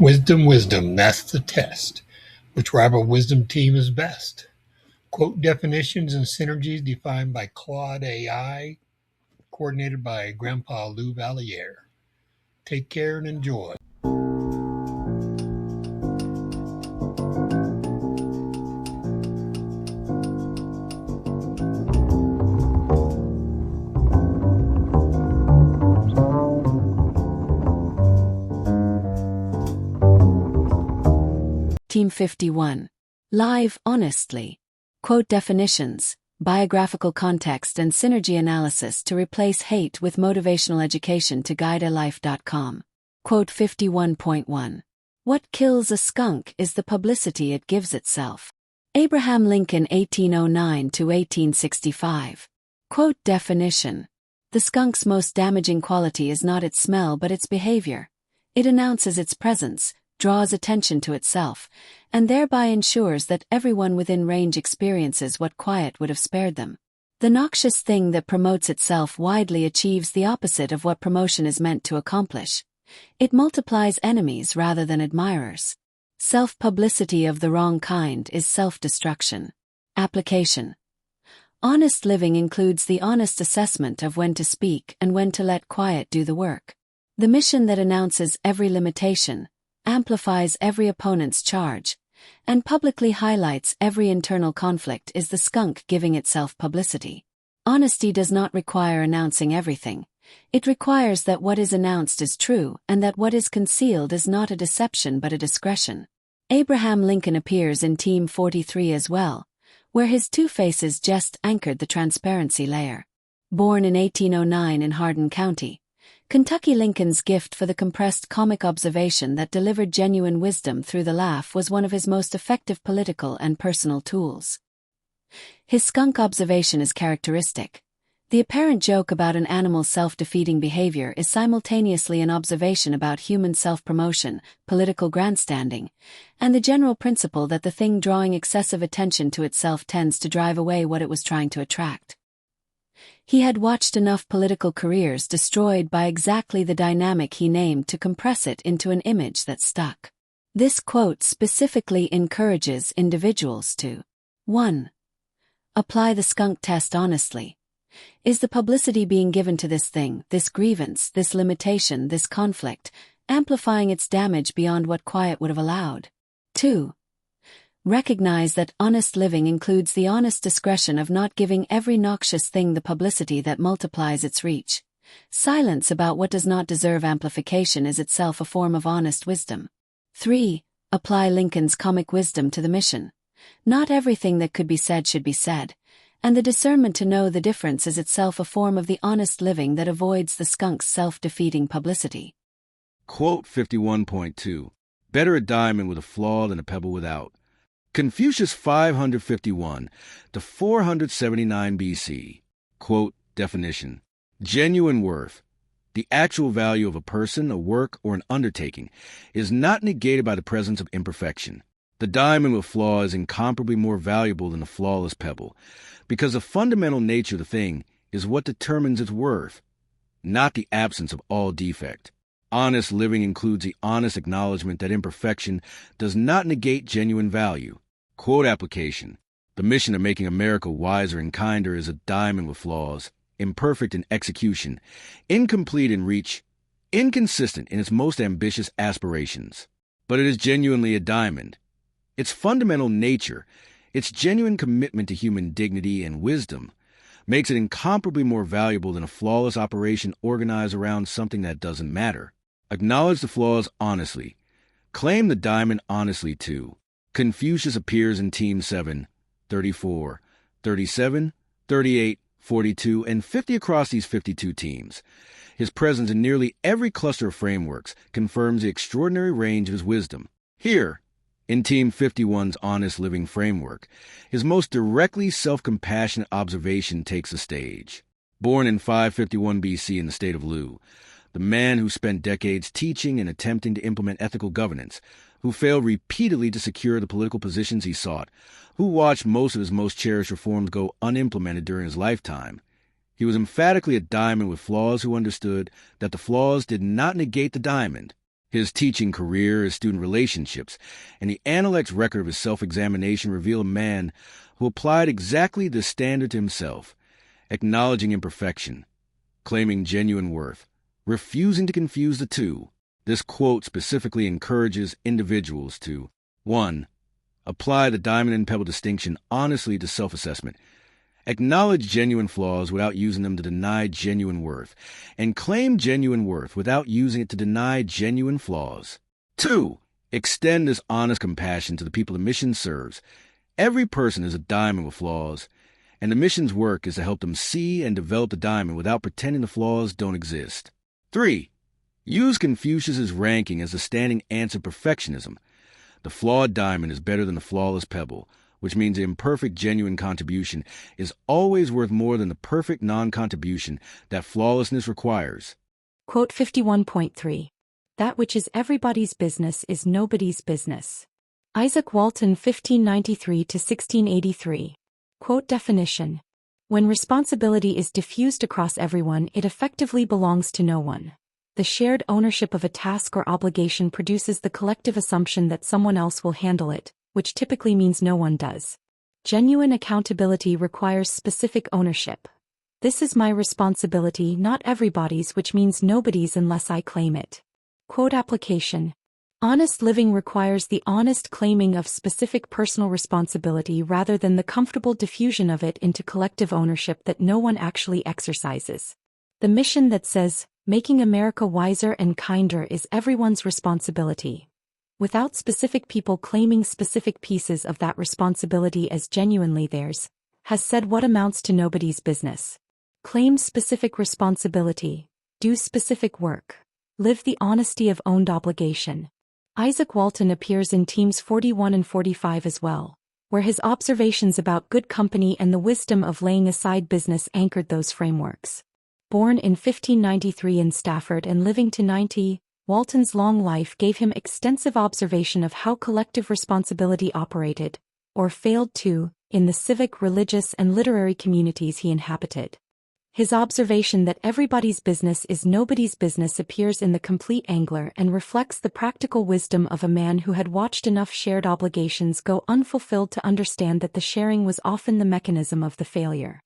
Wisdom, wisdom, that's the test. Which rival wisdom team is best? Quote definitions and synergies defined by Claude AI, coordinated by Grandpa Lou Valier. Take care and enjoy. Team 51. Live honestly. Quote definitions, biographical context and synergy analysis to replace hate with motivational education to guidealife.com. Quote 51.1. What kills a skunk is the publicity it gives itself. Abraham Lincoln 1809 to 1865. Quote definition. The skunk's most damaging quality is not its smell but its behavior. It announces its presence, draws attention to itself, and thereby ensures that everyone within range experiences what quiet would have spared them. The noxious thing that promotes itself widely achieves the opposite of what promotion is meant to accomplish. It multiplies enemies rather than admirers. Self-publicity of the wrong kind is self-destruction. Application. Honest living includes the honest assessment of when to speak and when to let quiet do the work. The mission that announces every limitation, amplifies every opponent's charge, and publicly highlights every internal conflict is the skunk giving itself publicity. Honesty does not require announcing everything. It requires that what is announced is true and that what is concealed is not a deception but a discretion. Abraham Lincoln appears in Team 43 as well, where his two faces just anchored the transparency layer. Born in 1809 in Hardin County, Kentucky, Lincoln's gift for the compressed comic observation that delivered genuine wisdom through the laugh was one of his most effective political and personal tools. His skunk observation is characteristic. The apparent joke about an animal's self-defeating behavior is simultaneously an observation about human self-promotion, political grandstanding, and the general principle that the thing drawing excessive attention to itself tends to drive away what it was trying to attract. He had watched enough political careers destroyed by exactly the dynamic he named to compress it into an image that stuck. This quote specifically encourages individuals to 1. Apply the skunk test honestly. Is the publicity being given to this thing, this grievance, this limitation, this conflict, amplifying its damage beyond what quiet would have allowed? 2. Recognize that honest living includes the honest discretion of not giving every noxious thing the publicity that multiplies its reach. Silence about what does not deserve amplification is itself a form of honest wisdom. 3. Apply Lincoln's comic wisdom to the mission. Not everything that could be said should be said, and the discernment to know the difference is itself a form of the honest living that avoids the skunk's self-defeating publicity. Quote 51.2. Better a diamond with a flaw than a pebble without. Confucius 551 to 479 BC. Quote definition. Genuine worth, the actual value of a person, a work, or an undertaking, is not negated by the presence of imperfection. The diamond with flaw is incomparably more valuable than a flawless pebble, because the fundamental nature of the thing is what determines its worth, not the absence of all defect. Honest living includes the honest acknowledgment that imperfection does not negate genuine value. Quote application. The mission of making America wiser and kinder is a diamond with flaws, imperfect in execution, incomplete in reach, inconsistent in its most ambitious aspirations. But it is genuinely a diamond. Its fundamental nature, its genuine commitment to human dignity and wisdom, makes it incomparably more valuable than a flawless operation organized around something that doesn't matter. Acknowledge the flaws honestly. Claim the diamond honestly, too. Confucius appears in Team 7, 34, 37, 38, 42, and 50 across these 52 teams. His presence in nearly every cluster of frameworks confirms the extraordinary range of his wisdom. Here, in Team 51's Honest Living Framework, his most directly self-compassionate observation takes the stage. Born in 551 BC in the state of Lu, the man who spent decades teaching and attempting to implement ethical governance, who failed repeatedly to secure the political positions he sought, who watched most of his most cherished reforms go unimplemented during his lifetime. He was emphatically a diamond with flaws who understood that the flaws did not negate the diamond. His teaching career, his student relationships, and the Analect's record of his self-examination reveal a man who applied exactly this standard to himself, acknowledging imperfection, claiming genuine worth, refusing to confuse the two. This quote specifically encourages individuals to 1. Apply the diamond and pebble distinction honestly to self-assessment. Acknowledge genuine flaws without using them to deny genuine worth, and claim genuine worth without using it to deny genuine flaws. 2. Extend this honest compassion to the people the mission serves. Every person is a diamond with flaws, and the mission's work is to help them see and develop the diamond without pretending the flaws don't exist. 3. Use Confucius's ranking as a standing answer to perfectionism. The flawed diamond is better than the flawless pebble, which means the imperfect genuine contribution is always worth more than the perfect non-contribution that flawlessness requires. Quote 51.3. That which is everybody's business is nobody's business. Isaac Walton, 1593–1683. Quote definition. When responsibility is diffused across everyone, it effectively belongs to no one. The shared ownership of a task or obligation produces the collective assumption that someone else will handle it, which typically means no one does. Genuine accountability requires specific ownership. This is my responsibility, not everybody's, which means nobody's unless I claim it. Quote application. Honest living requires the honest claiming of specific personal responsibility rather than the comfortable diffusion of it into collective ownership that no one actually exercises. The mission that says, making America wiser and kinder is everyone's responsibility, without specific people claiming specific pieces of that responsibility as genuinely theirs, has said what amounts to nobody's business. Claim specific responsibility, do specific work, live the honesty of owned obligation. Isaac Walton appears in Teams 41 and 45 as well, where his observations about good company and the wisdom of laying aside business anchored those frameworks. Born in 1593 in Stafford and living to 90, Walton's long life gave him extensive observation of how collective responsibility operated, or failed to, in the civic, religious, and literary communities he inhabited. His observation that everybody's business is nobody's business appears in The Complete Angler and reflects the practical wisdom of a man who had watched enough shared obligations go unfulfilled to understand that the sharing was often the mechanism of the failure.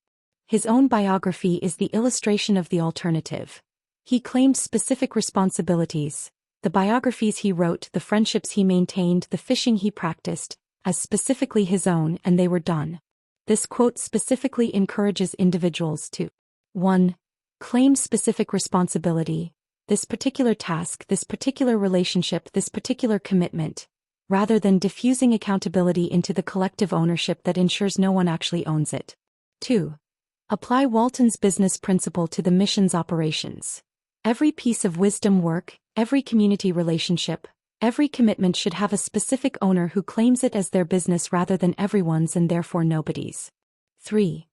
His own biography is the illustration of the alternative. He claimed specific responsibilities, the biographies he wrote, the friendships he maintained, the fishing he practiced, as specifically his own, and they were done. This quote specifically encourages individuals to 1. Claim specific responsibility, this particular task, this particular relationship, this particular commitment, rather than diffusing accountability into the collective ownership that ensures no one actually owns it. 2. Apply Walton's business principle to the mission's operations. Every piece of wisdom work, every community relationship, every commitment should have a specific owner who claims it as their business rather than everyone's and therefore nobody's. 3.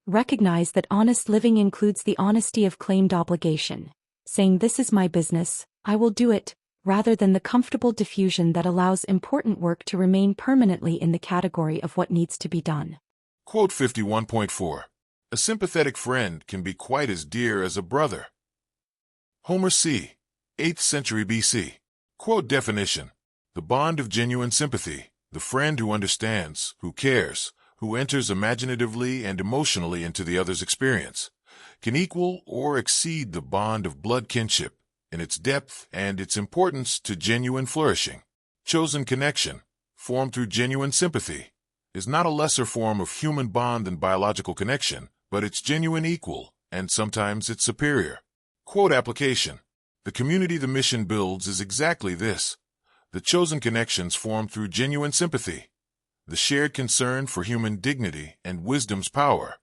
Recognize that honest living includes the honesty of claimed obligation, saying this is my business, I will do it, rather than the comfortable diffusion that allows important work to remain permanently in the category of what needs to be done. Quote 51.4. A sympathetic friend can be quite as dear as a brother. Homer C., 8th century BC. Quote definition. The bond of genuine sympathy, the friend who understands, who cares, who enters imaginatively and emotionally into the other's experience, can equal or exceed the bond of blood kinship in its depth and its importance to genuine flourishing. Chosen connection, formed through genuine sympathy, is not a lesser form of human bond than biological connection, but its genuine equal, and sometimes its superior. Quote application. The community the mission builds is exactly this. The chosen connections formed through genuine sympathy, the shared concern for human dignity and wisdom's power,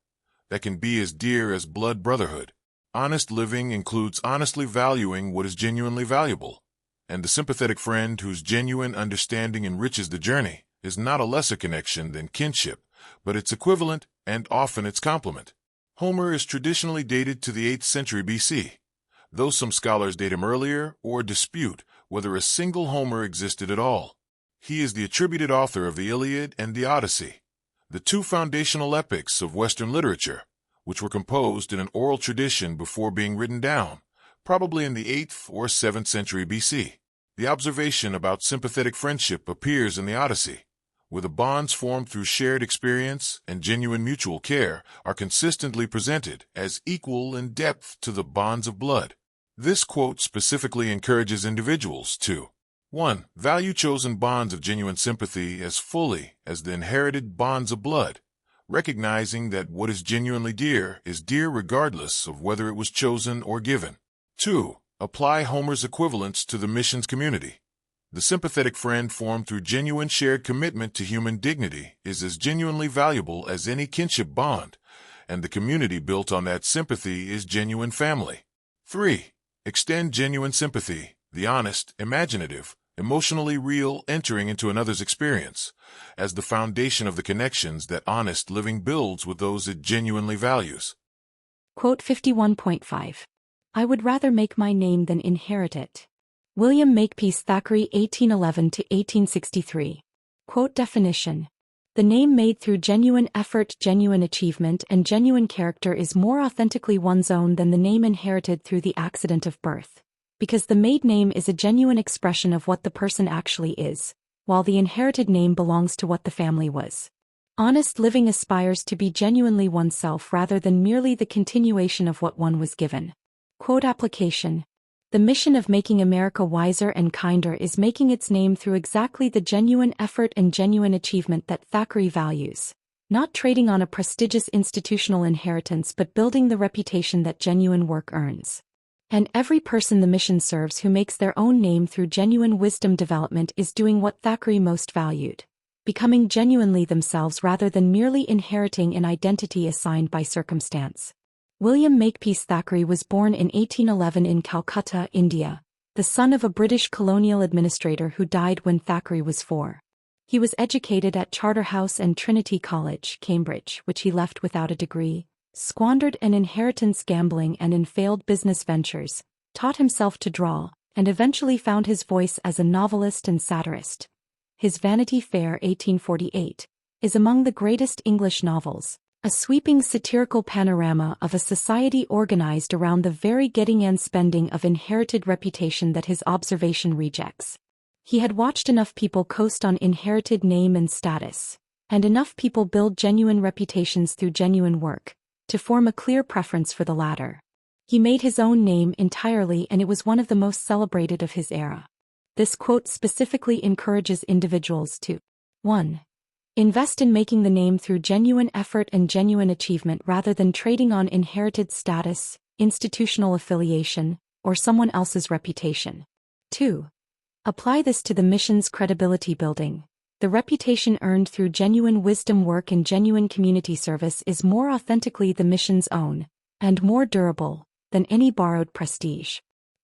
that can be as dear as blood brotherhood. Honest living includes honestly valuing what is genuinely valuable, and the sympathetic friend whose genuine understanding enriches the journey is not a lesser connection than kinship, but its equivalent and often its complement. Homer is traditionally dated to the 8th century BC, though some scholars date him earlier or dispute whether a single Homer existed at all. He is the attributed author of the Iliad and the Odyssey, the two foundational epics of Western literature, which were composed in an oral tradition before being written down, probably in the 8th or 7th century BC. The observation about sympathetic friendship appears in the Odyssey, where the bonds formed through shared experience and genuine mutual care are consistently presented as equal in depth to the bonds of blood. This quote specifically encourages individuals to 1. Value chosen bonds of genuine sympathy as fully as the inherited bonds of blood, recognizing that what is genuinely dear is dear regardless of whether it was chosen or given. 2. Apply Homer's equivalence to the mission's community. The sympathetic friend formed through genuine shared commitment to human dignity is as genuinely valuable as any kinship bond, and the community built on that sympathy is genuine family. 3. Extend genuine sympathy, the honest, imaginative, emotionally real entering into another's experience, as the foundation of the connections that honest living builds with those it genuinely values. Quote 51.5. I would rather make my name than inherit it. William Makepeace Thackeray 1811–1863. Quote definition. The name made through genuine effort, genuine achievement, and genuine character is more authentically one's own than the name inherited through the accident of birth, because the made name is a genuine expression of what the person actually is, while the inherited name belongs to what the family was. Honest living aspires to be genuinely oneself rather than merely the continuation of what one was given. Quote application. The mission of making America wiser and kinder is making its name through exactly the genuine effort and genuine achievement that Thackeray values, not trading on a prestigious institutional inheritance but building the reputation that genuine work earns. And every person the mission serves who makes their own name through genuine wisdom development is doing what Thackeray most valued, becoming genuinely themselves rather than merely inheriting an identity assigned by circumstance. William Makepeace Thackeray was born in 1811 in Calcutta, India, the son of a British colonial administrator who died when Thackeray was 4. He was educated at Charterhouse and Trinity College, Cambridge, which he left without a degree, squandered an inheritance gambling and in failed business ventures, taught himself to draw, and eventually found his voice as a novelist and satirist. His Vanity Fair 1848 is among the greatest English novels, a sweeping satirical panorama of a society organized around the very getting and spending of inherited reputation that his observation rejects. He had watched enough people coast on inherited name and status, and enough people build genuine reputations through genuine work, to form a clear preference for the latter. He made his own name entirely, and it was one of the most celebrated of his era. This quote specifically encourages individuals to 1. Invest in making the name through genuine effort and genuine achievement rather than trading on inherited status, institutional affiliation, or someone else's reputation. 2. Apply this to the mission's credibility building. The reputation earned through genuine wisdom work and genuine community service is more authentically the mission's own, and more durable, than any borrowed prestige.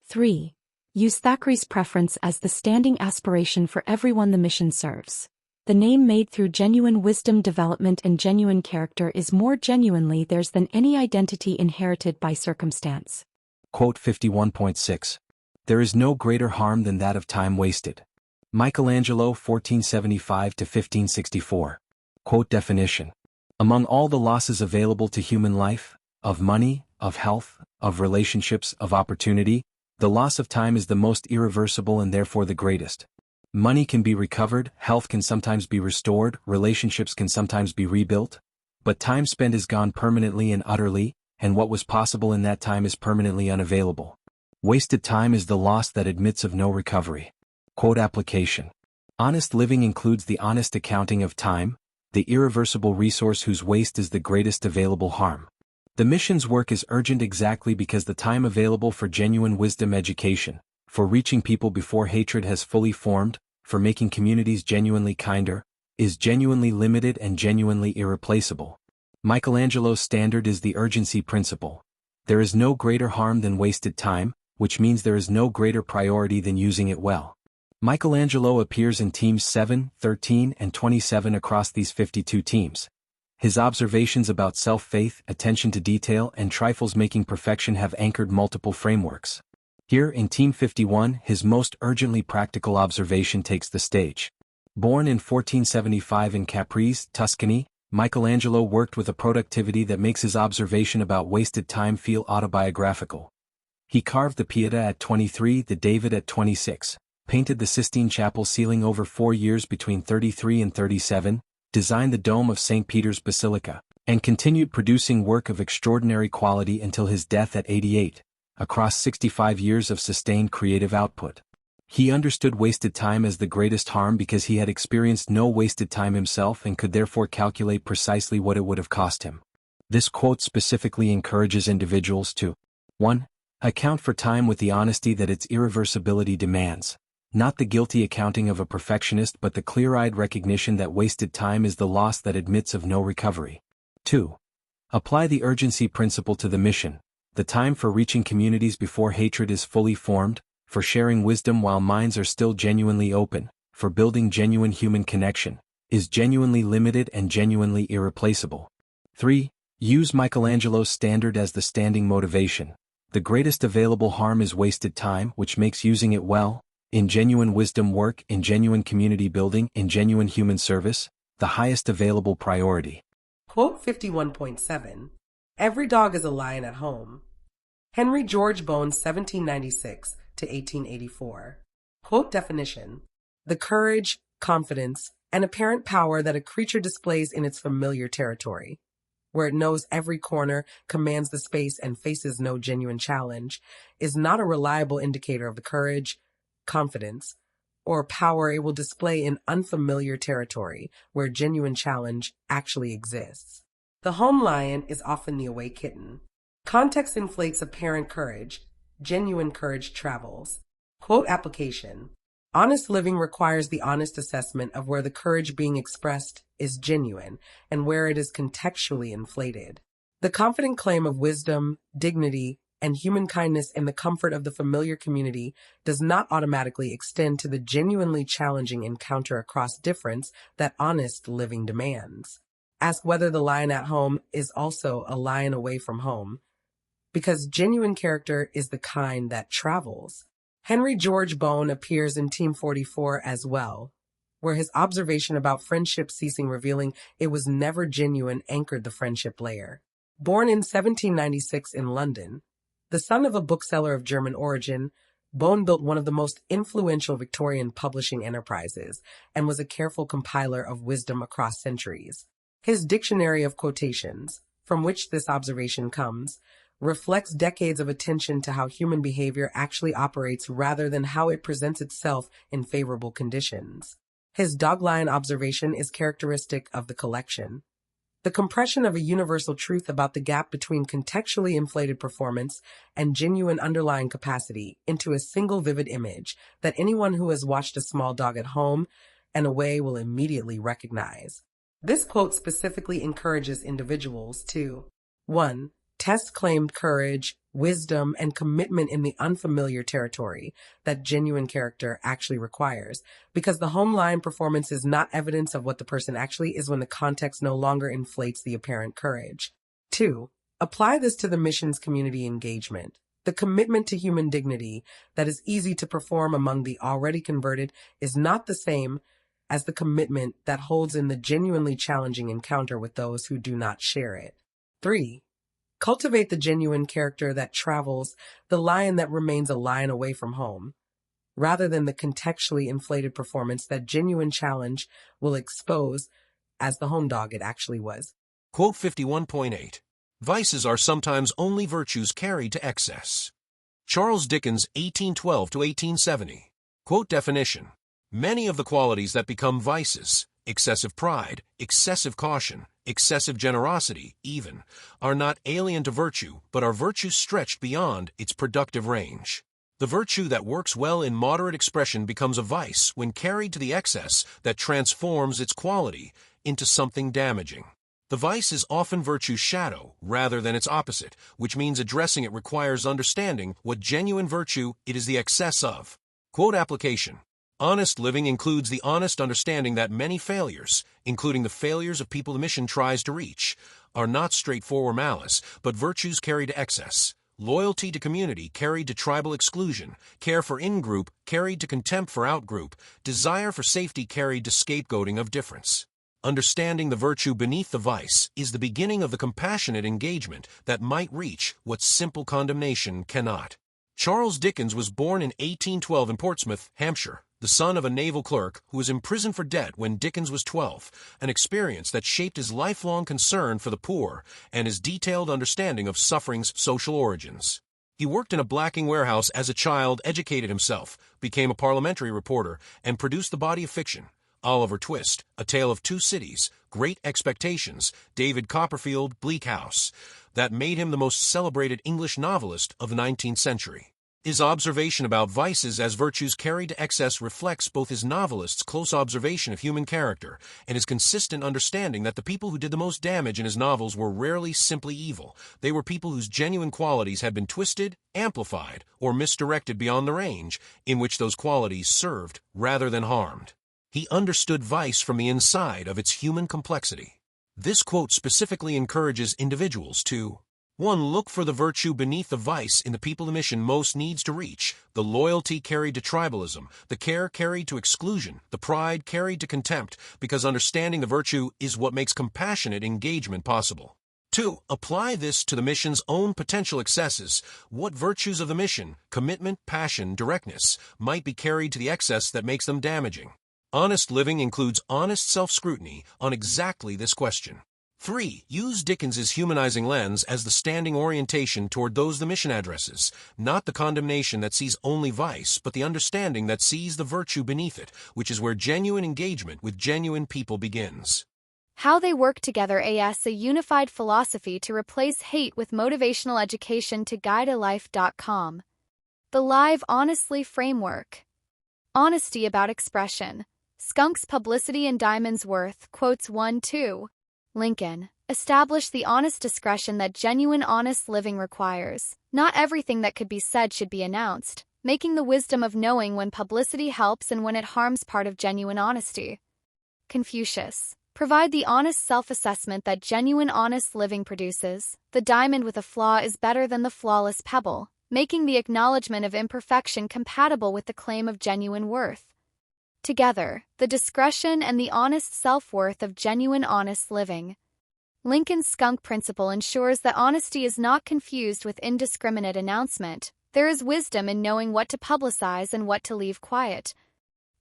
3. Use Thackeray's preference as the standing aspiration for everyone the mission serves. The name made through genuine wisdom development and genuine character is more genuinely theirs than any identity inherited by circumstance. Quote 51.6. There is no greater harm than that of time wasted. Michelangelo 1475–1564. Quote definition. Among all the losses available to human life, of money, of health, of relationships, of opportunity, the loss of time is the most irreversible and therefore the greatest. Money can be recovered, health can sometimes be restored, relationships can sometimes be rebuilt, but time spent is gone permanently and utterly, and what was possible in that time is permanently unavailable. Wasted time is the loss that admits of no recovery. Quote application. Honest living includes the honest accounting of time, the irreversible resource whose waste is the greatest available harm. The mission's work is urgent exactly because the time available for genuine wisdom education, for reaching people before hatred has fully formed, for making communities genuinely kinder, is genuinely limited and genuinely irreplaceable. Michelangelo's standard is the urgency principle. There is no greater harm than wasted time, which means there is no greater priority than using it well. Michelangelo appears in teams 7, 13, and 27 across these 52 teams. His observations about self-faith, attention to detail, and trifles making perfection have anchored multiple frameworks. Here, in Team 51, his most urgently practical observation takes the stage. Born in 1475 in Caprese, Tuscany, Michelangelo worked with a productivity that makes his observation about wasted time feel autobiographical. He carved the Pietà at 23, the David at 26, painted the Sistine Chapel ceiling over 4 years between 33 and 37, designed the dome of St. Peter's Basilica, and continued producing work of extraordinary quality until his death at 88, across 65 years of sustained creative output. He understood wasted time as the greatest harm because he had experienced no wasted time himself and could therefore calculate precisely what it would have cost him. This quote specifically encourages individuals to 1. Account for time with the honesty that its irreversibility demands. Not the guilty accounting of a perfectionist but the clear-eyed recognition that wasted time is the loss that admits of no recovery. 2. Apply the urgency principle to the mission, the time for reaching communities before hatred is fully formed, for sharing wisdom while minds are still genuinely open, for building genuine human connection, is genuinely limited and genuinely irreplaceable. 3. Use Michelangelo's standard as the standing motivation. The greatest available harm is wasted time, which makes using it well, in genuine wisdom work, in genuine community building, in genuine human service, the highest available priority. Quote 51.7. Every dog is a lion at home. Henry George Bones, 1796 to 1884. Quote definition. The courage, confidence, and apparent power that a creature displays in its familiar territory, where it knows every corner, commands the space, and faces no genuine challenge, is not a reliable indicator of the courage, confidence, or power it will display in unfamiliar territory, where genuine challenge actually exists. The home lion is often the away kitten. Context inflates apparent courage. Genuine courage travels. Quote application. Honest living requires the honest assessment of where the courage being expressed is genuine and where it is contextually inflated. The confident claim of wisdom, dignity, and human kindness in the comfort of the familiar community does not automatically extend to the genuinely challenging encounter across difference that honest living demands. Ask whether the lion at home is also a lion away from home, because genuine character is the kind that travels. Henry George Bone appears in Team 44 as well, where his observation about friendship ceasing revealing it was never genuine anchored the friendship layer. Born in 1796 in London, the son of a bookseller of German origin, Bone built one of the most influential Victorian publishing enterprises and was a careful compiler of wisdom across centuries. His dictionary of quotations, from which this observation comes, reflects decades of attention to how human behavior actually operates rather than how it presents itself in favorable conditions. His dog-lion observation is characteristic of the collection. The compression of a universal truth about the gap between contextually inflated performance and genuine underlying capacity into a single vivid image that anyone who has watched a small dog at home and away will immediately recognize. This quote specifically encourages individuals to 1. Test claimed courage, wisdom, and commitment in the unfamiliar territory that genuine character actually requires, because the home lion performance is not evidence of what the person actually is when the context no longer inflates the apparent courage. 2. Apply this to the mission's community engagement. The commitment to human dignity that is easy to perform among the already converted is not the same as the commitment that holds in the genuinely challenging encounter with those who do not share it. 3. Cultivate the genuine character that travels, the lion that remains a lion away from home, rather than the contextually inflated performance that genuine challenge will expose as the home dog it actually was. Quote 51.8. Vices are sometimes only virtues carried to excess. Charles Dickens, 1812 to 1870. Quote definition. Many of the qualities that become vices, excessive pride, excessive caution, excessive generosity, even, are not alien to virtue, but are virtues stretched beyond its productive range. The virtue that works well in moderate expression becomes a vice when carried to the excess that transforms its quality into something damaging. The vice is often virtue's shadow rather than its opposite, which means addressing it requires understanding what genuine virtue it is the excess of. Quote application. Honest living includes the honest understanding that many failures, including the failures of people the mission tries to reach, are not straightforward malice, but virtues carried to excess. Loyalty to community carried to tribal exclusion, care for in-group carried to contempt for out-group, desire for safety carried to scapegoating of difference. Understanding the virtue beneath the vice is the beginning of the compassionate engagement that might reach what simple condemnation cannot. Charles Dickens was born in 1812 in Portsmouth, Hampshire, the son of a naval clerk who was imprisoned for debt when Dickens was 12, an experience that shaped his lifelong concern for the poor and his detailed understanding of suffering's social origins. He worked in a blacking warehouse as a child, educated himself, became a parliamentary reporter, and produced the body of fiction, Oliver Twist, A Tale of Two Cities, Great Expectations, David Copperfield, Bleak House, that made him the most celebrated English novelist of the 19th century. His observation about vices as virtues carried to excess reflects both his novelist's close observation of human character and his consistent understanding that the people who did the most damage in his novels were rarely simply evil. They were people whose genuine qualities had been twisted, amplified, or misdirected beyond the range in which those qualities served rather than harmed. He understood vice from the inside of its human complexity. This quote specifically encourages individuals to 1. Look for the virtue beneath the vice in the people the mission most needs to reach, the loyalty carried to tribalism, the care carried to exclusion, the pride carried to contempt, because understanding the virtue is what makes compassionate engagement possible. 2. Apply this to the mission's own potential excesses. What virtues of the mission, commitment, passion, directness, might be carried to the excess that makes them damaging? Honest living includes honest self-scrutiny on exactly this question. 3. Use Dickens's humanizing lens as the standing orientation toward those the mission addresses, not the condemnation that sees only vice, but the understanding that sees the virtue beneath it, which is where genuine engagement with genuine people begins. How They Work Together as a Unified Philosophy to Replace Hate with Motivational Education to Guide a Life.com. The Live Honestly Framework. Honesty about expression. Skunk's Publicity and Diamond's Worth, quotes 1-2. Lincoln. Establish the honest discretion that genuine honest living requires. Not everything that could be said should be announced, making the wisdom of knowing when publicity helps and when it harms part of genuine honesty. Confucius. Provide the honest self-assessment that genuine honest living produces. The diamond with a flaw is better than the flawless pebble, making the acknowledgment of imperfection compatible with the claim of genuine worth. Together, the discretion and the honest self-worth of genuine honest living. Lincoln's skunk principle ensures that honesty is not confused with indiscriminate announcement. There is wisdom in knowing what to publicize and what to leave quiet.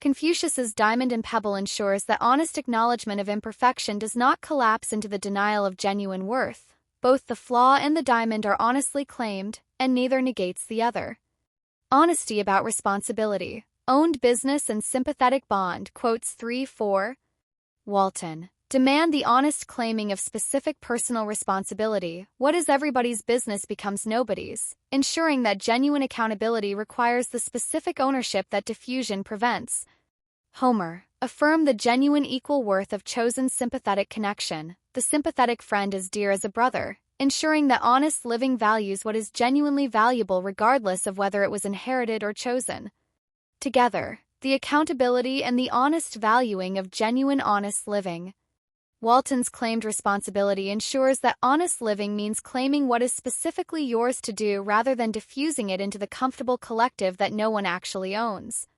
Confucius's diamond and pebble ensures that honest acknowledgement of imperfection does not collapse into the denial of genuine worth. Both the flaw and the diamond are honestly claimed, and neither negates the other. Honesty about responsibility. Owned business and sympathetic bond, quotes 3-4. Walton. Demand the honest claiming of specific personal responsibility. What is everybody's business becomes nobody's, ensuring that genuine accountability requires the specific ownership that diffusion prevents. Homer. Affirm the genuine equal worth of chosen sympathetic connection. The sympathetic friend is dear as a brother, ensuring that honest living values what is genuinely valuable regardless of whether it was inherited or chosen. Together, the accountability and the honest valuing of genuine honest living. Walton's claimed responsibility ensures that honest living means claiming what is specifically yours to do rather than diffusing it into the comfortable collective that no one actually owns.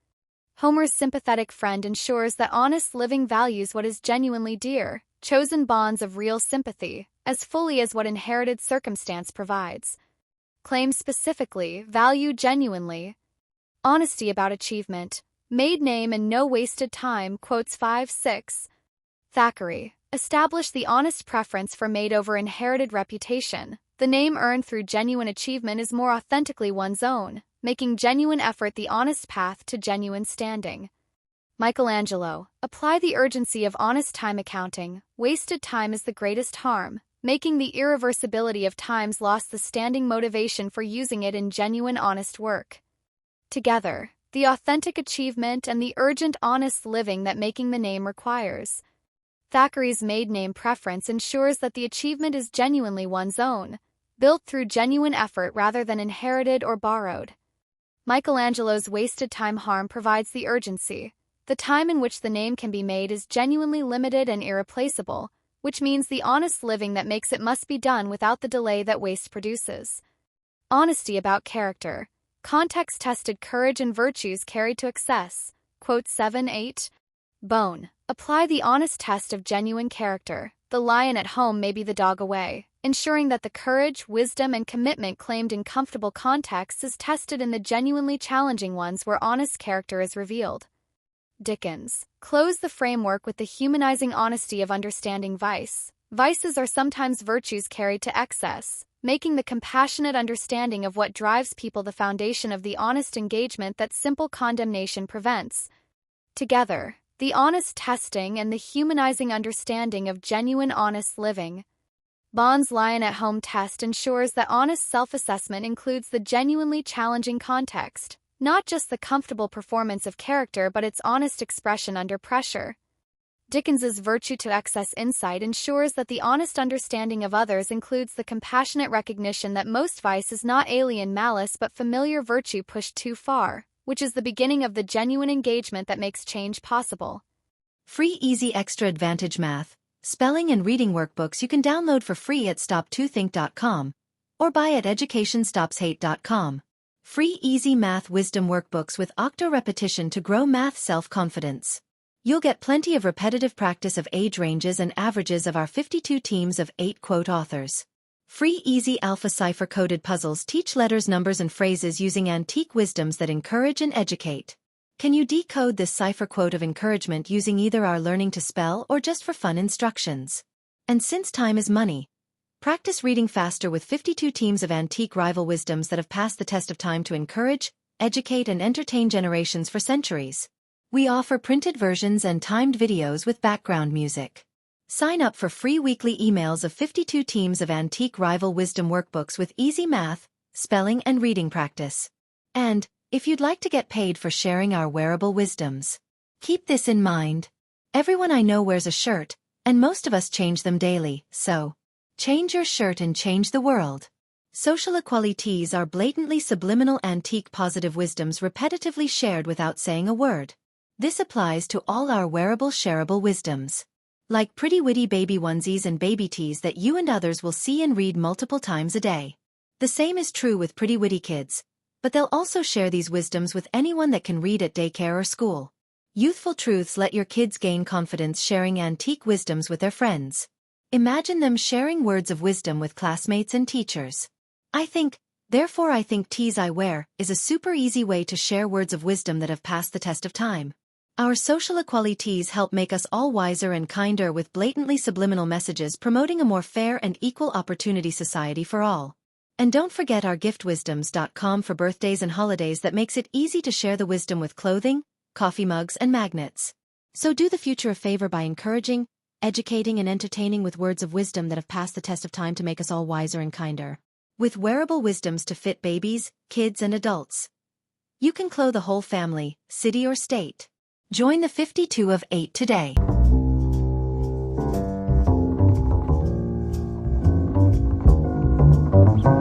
Homer's sympathetic friend ensures that honest living values what is genuinely dear, chosen bonds of real sympathy, as fully as what inherited circumstance provides. Claim specifically, value genuinely. Honesty about achievement. Made name and no wasted time, quotes 5-6. Thackeray. Establish the honest preference for made over inherited reputation. The name earned through genuine achievement is more authentically one's own, making genuine effort the honest path to genuine standing. Michelangelo. Apply the urgency of honest time accounting. Wasted time is the greatest harm, making the irreversibility of times lost the standing motivation for using it in genuine honest work. Together, the authentic achievement and the urgent honest living that making the name requires. Thackeray's made name preference ensures that the achievement is genuinely one's own, built through genuine effort rather than inherited or borrowed. Michelangelo's wasted time harm provides the urgency. The time in which the name can be made is genuinely limited and irreplaceable, which means the honest living that makes it must be done without the delay that waste produces. Honesty about character. Context-tested courage and virtues carried to excess. Quote 7-8. Bone. Apply the honest test of genuine character. The lion at home may be the dog away, ensuring that the courage, wisdom, and commitment claimed in comfortable contexts is tested in the genuinely challenging ones where honest character is revealed. Dickens closed the framework with the humanizing honesty of understanding vice. Vices are sometimes virtues carried to excess, making the compassionate understanding of what drives people the foundation of the honest engagement that simple condemnation prevents. Together, the honest testing and the humanizing understanding of genuine honest living. Bond's lion-at-home test ensures that honest self-assessment includes the genuinely challenging context, not just the comfortable performance of character but its honest expression under pressure. Dickens's virtue to excess insight ensures that the honest understanding of others includes the compassionate recognition that most vice is not alien malice but familiar virtue pushed too far, which is the beginning of the genuine engagement that makes change possible. Free Easy Extra Advantage Math, Spelling and Reading Workbooks you can download for free at stop2think.com or buy at educationstopshate.com. Free Easy Math Wisdom Workbooks with octo repetition to grow math self-confidence. You'll get plenty of repetitive practice of age ranges and averages of our 52 teams of 8 quote authors. Free Easy Alpha Cipher-coded puzzles teach letters, numbers, and phrases using antique wisdoms that encourage and educate. Can you decode this cipher quote of encouragement using either our learning to spell or just for fun instructions? And since time is money, practice reading faster with 52 teams of antique rival wisdoms that have passed the test of time to encourage, educate, and entertain generations for centuries. We offer printed versions and timed videos with background music. Sign up for free weekly emails of 52 teams of antique rival wisdom workbooks with easy math, spelling, and reading practice. And, if you'd like to get paid for sharing our wearable wisdoms, keep this in mind. Everyone I know wears a shirt, and most of us change them daily, so change your shirt and change the world. Social equalities are blatantly subliminal antique positive wisdoms repetitively shared without saying a word. This applies to all our wearable shareable wisdoms. Like pretty witty baby onesies and baby tees that you and others will see and read multiple times a day. The same is true with pretty witty kids, but they'll also share these wisdoms with anyone that can read at daycare or school. Youthful truths let your kids gain confidence sharing antique wisdoms with their friends. Imagine them sharing words of wisdom with classmates and teachers. Therefore I think tees I wear is a super easy way to share words of wisdom that have passed the test of time. Our social equalities help make us all wiser and kinder with blatantly subliminal messages promoting a more fair and equal opportunity society for all. And don't forget our giftwisdoms.com for birthdays and holidays that makes it easy to share the wisdom with clothing, coffee mugs, and magnets. So do the future a favor by encouraging, educating, and entertaining with words of wisdom that have passed the test of time to make us all wiser and kinder. With wearable wisdoms to fit babies, kids, and adults. You can clothe a whole family, city, or state. Join the 52 of 8 today.